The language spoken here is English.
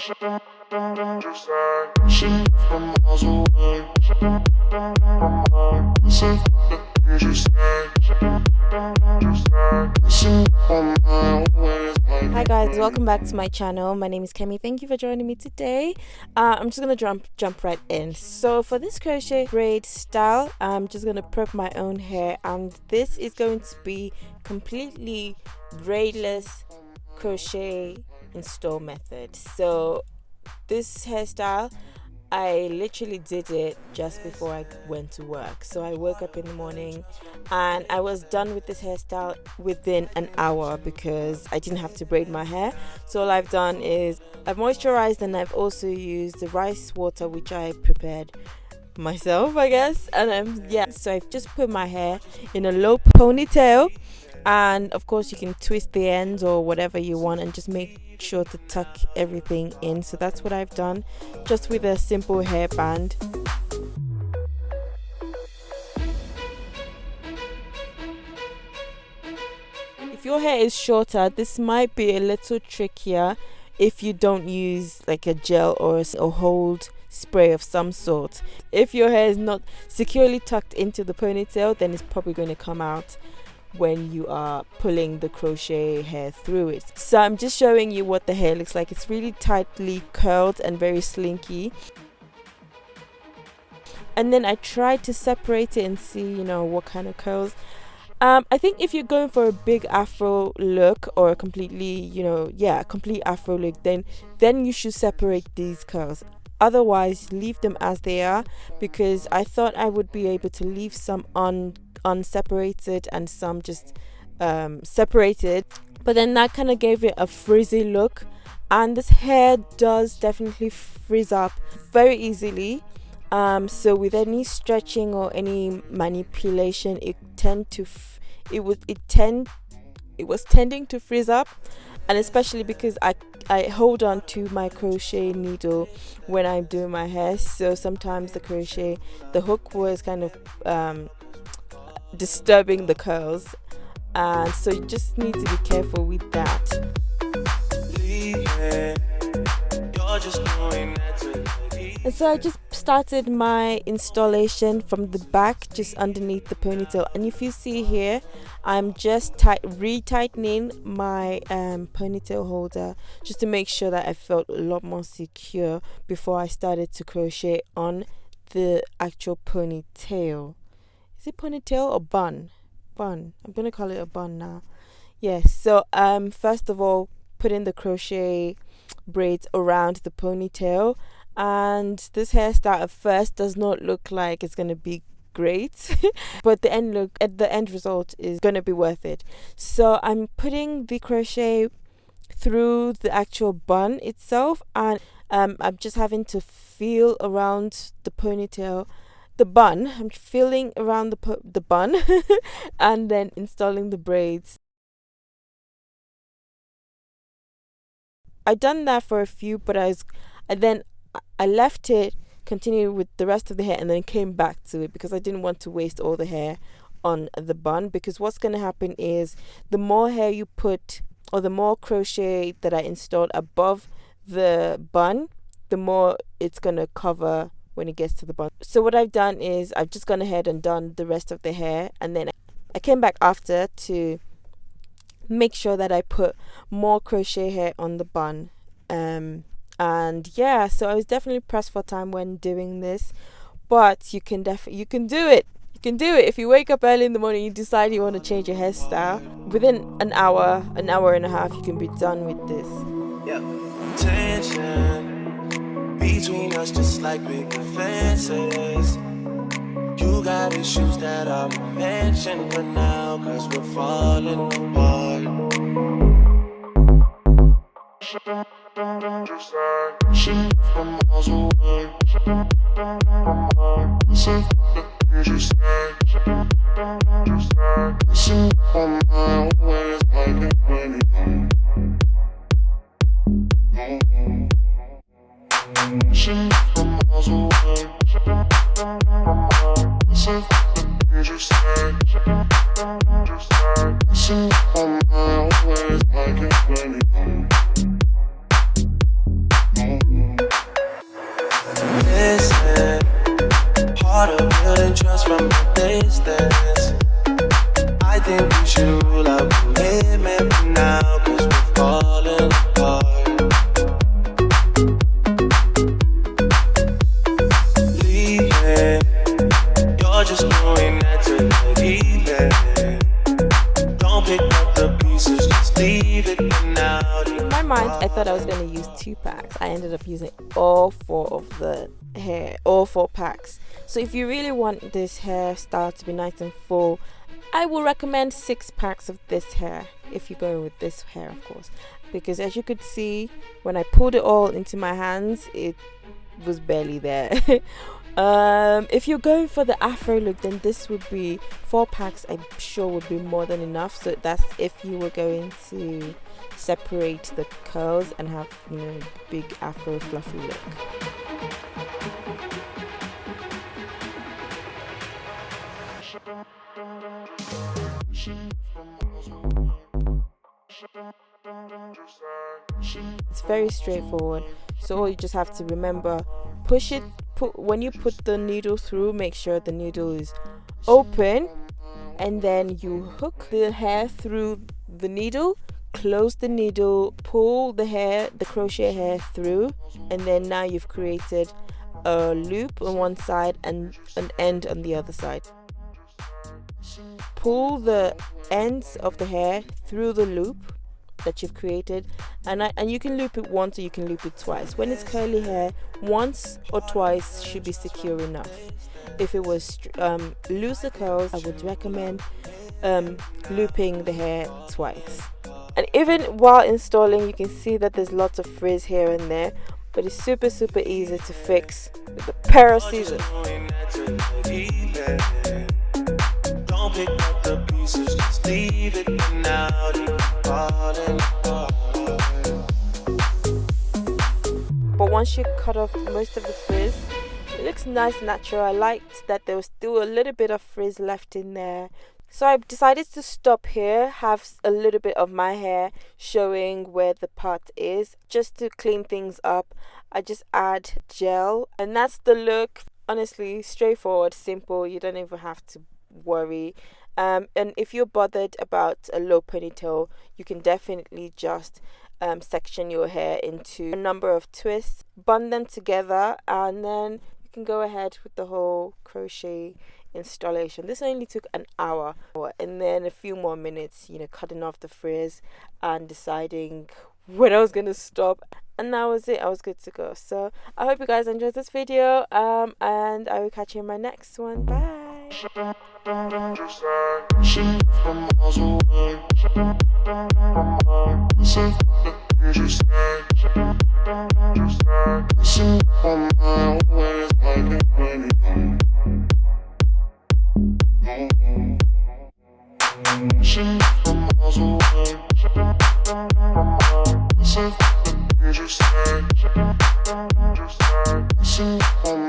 Hi guys, welcome back to my channel. My name is Kemi. Thank you for joining me today. I'm just gonna jump right in. So for this crochet braid style, I'm just gonna prep my own hair, and this is going to be completely braidless crochet install method. So this hairstyle, I literally did it just before I went to work. So I woke up in the morning and I was done with this hairstyle within an hour because I didn't have to braid my hair. So all I've done is I've moisturized, and I've also used the rice water which I prepared myself, I guess. And so I've just put my hair in a low ponytail, and of course you can twist the ends or whatever you want and just make sure to tuck everything in. So that's what I've done, just with a simple hairband. If your hair is shorter, this might be a little trickier if you don't use like a gel or a hold spray of some sort. If your hair is not securely tucked into the ponytail, then it's probably going to come out when you are pulling the crochet hair through it. So I'm just showing you what the hair looks like. It's really tightly curled and very slinky. And then I tried to separate it and see, what kind of curls. I think if you're going for a big afro look or a completely, complete afro look, then you should separate these curls. Otherwise, leave them as they are, because I thought I would be able to leave some unseparated and some just separated, but then that kind of gave it a frizzy look, and this hair does definitely frizz up very easily. So with any stretching or any manipulation, it was tending to frizz up, and especially because I hold on to my crochet needle when I'm doing my hair, so sometimes the hook was kind of disturbing the curls, and so you just need to be careful with that. And so I just started my installation from the back, just underneath the ponytail, and if you see here, I'm just retightening my ponytail holder just to make sure that I felt a lot more secure before I started to crochet on the actual ponytail. Is it ponytail or bun? I'm gonna call it a bun now. Yes. So first of all, put in the crochet braids around the ponytail, and this hairstyle at first does not look like it's gonna be great but the end result is gonna be worth it. So I'm putting the crochet through the actual bun itself, and I'm just having to feel around the ponytail, the bun. I'm feeling around the bun and then installing the braids. I done that for a few, but I left it, continued with the rest of the hair, and then came back to it because I didn't want to waste all the hair on the bun, because what's going to happen is the more hair you put, or the more crochet that I installed above the bun, the more it's going to cover when it gets to the bun. So what I've done is I've just gone ahead and done the rest of the hair, and then I came back after to make sure that I put more crochet hair on the bun. And yeah, so I was definitely pressed for time when doing this, but you can do it. You can do it. If you wake up early in the morning, you decide you want to change your hairstyle, within an hour and a half, you can be done with this. Yeah. Tension between us, just like big fences. You got issues that I won't mention for now, 'cause we're falling apart. From miles away. Listen to the things you say. Listen on my ways, like it really don't. Listen from miles away. Listen to the things you say. Listen on my ways, like it really don't. missing. Part of building trust from a distance. I think we should rule out commitment for now, cause we're falling apart. Leaving, you're just doing that to leave it. Don't pick up the pieces, just leave it for now. In my mind, I thought I was going to use 2 packs. I ended up using all 4 of the hair, all 4 packs. So if you really want this hairstyle to be nice and full, I will recommend 6 packs of this hair, if you're going with this hair, of course, because as you could see, when I pulled it all into my hands, it was barely there. If you're going for the afro look, then this would be 4 packs. I'm sure would be more than enough. So that's if you were going to separate the curls and have, you know, big afro fluffy look. It's very straightforward, so all you just have to remember, when you put the needle through, make sure the needle is open, and then you hook the hair through the needle, close the needle, pull the crochet hair through, and then now you've created a loop on one side and an end on the other side. Pull the ends of the hair through the loop that you've created, and you can loop it once or you can loop it twice. When it's curly hair, once or twice should be secure enough. If it was looser curls, I would recommend looping the hair twice. And even while installing, you can see that there's lots of frizz here and there, but it's super easy to fix with a pair of scissors. Don't pick up the pieces, just leave it for now. But once you cut off most of the frizz, it looks nice, natural. I liked that there was still a little bit of frizz left in there. So I decided to stop here, have a little bit of my hair showing where the part is, just to clean things up. I just add gel, and that's the look. Honestly, straightforward, simple. You don't even have to worry. And if you're bothered about a low ponytail, you can definitely just section your hair into a number of twists, bund them together, and then you can go ahead with the whole crochet installation. This only took an hour, and then a few more minutes, you know, cutting off the frizz and deciding when I was gonna stop, and that was it. I was good to go. So I hope you guys enjoyed this video, and I will catch you in my next one. Bye. Just